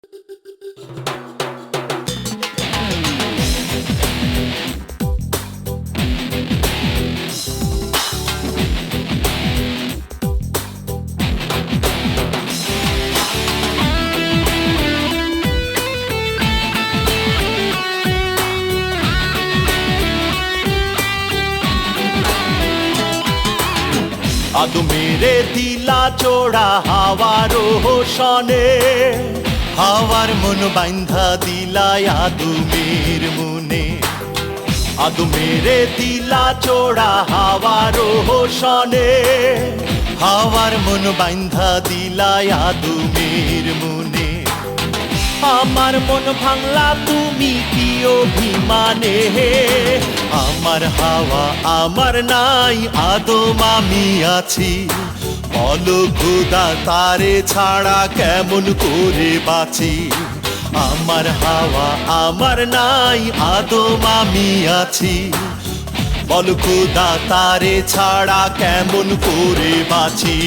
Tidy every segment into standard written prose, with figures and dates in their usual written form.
আদ মেরে দিলা চোড়া হাওয়ার হোসনে, হাওয়ার মন বাইন্ধা দিলা আদুমের মনে। আদ মেরে দিলা চোড়া হাওয়ার হোসনে, হাওয়ার মন বাইন্ধা দিলা আদুমের মনে। আমার মন ভাঙলা তুমি কি অভিমানে, আমার হাওয়া আমার নাই আদম আমি আছি। বলো খোদা তারে ছাড়া কেমন করে বাঁচি। আমার হাওয়া আমার নাই আদম আমি আছি। বলো খোদা তারে ছাড়া কেমন করে বাঁচি।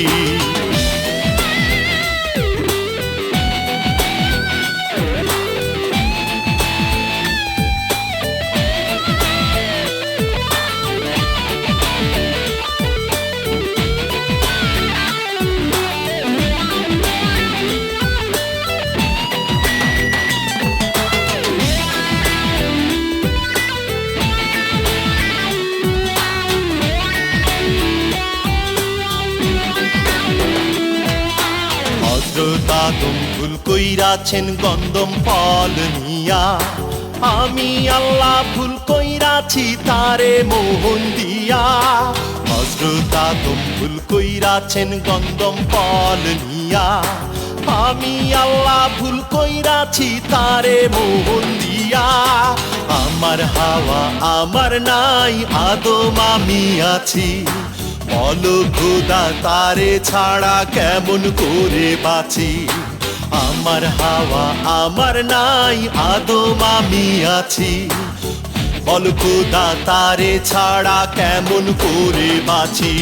আদম ভুল কইরাছেন গন্ধম ফল নিয়া, আমি আল্লাহ ভুল কইরাছি তারে মোহন দিয়া। হযরত আদম ভুল কইরাছেন গন্ধম ফল নিয়া, আমি আল্লাহ ভুল কইরাছি তারে মোহন দিয়া। আমার হাওয়া আমার নাই আদম আমি আছি। বলো খোদা তারে ছাড়া কেমন করে বাঁচি। আমার হাওয়া আমার নাই আদম আমি আছি। বলো খোদা তারে ছাড়া কেমন করে বাঁচি।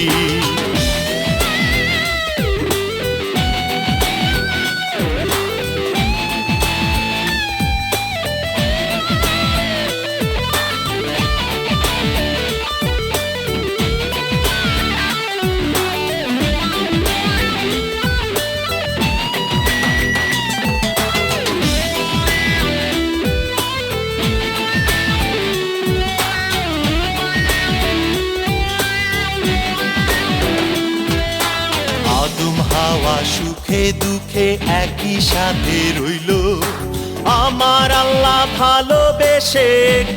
হাওয়া সুখে দুঃখে একই সাথে রইল, আমার আল্লাহ ভালোবেসে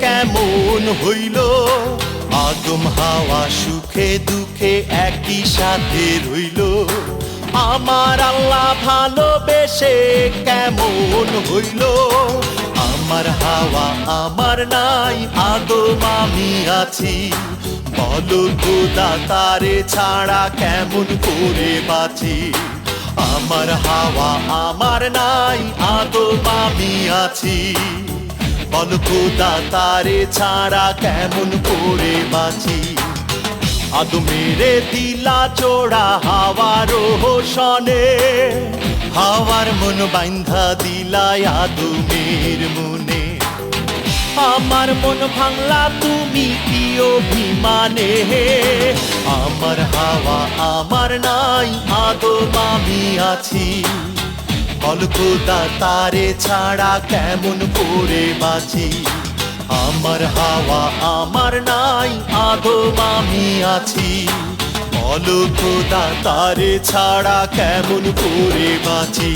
কেমন হইল। আদম হাওয়া সুখে দুঃখে একই সাথে রইল, আমার আল্লাহ ভালোবেসে কেমন হইল। আমার হাওয়া আমার নাই আদম আমি আছি। বলো খোদা তারে ছাড়া কেমন করে বাঁচি। আমার হাওয়া আমার নাই আদম আমি আছি। বলো খোদা তারে ছাড়া কেমন করে বাঁচি। আদমেরে দিলা চোড়া হাওয়ার হোসনে, হাওয়ার মন বাইন্ধা দিলা আদমের মনে। আমার মন ভাঙলা তুমি কি অভিমানে, আমার হাওয়া আমার নাই আদম আমি আছি। বল খোদা তারে ছাড়া কেমন করে বাঁচি। আমার হাওয়া আমার নাই আদম আমি আছি। বল খোদা তারে ছাড়া কেমন করে বাঁচি।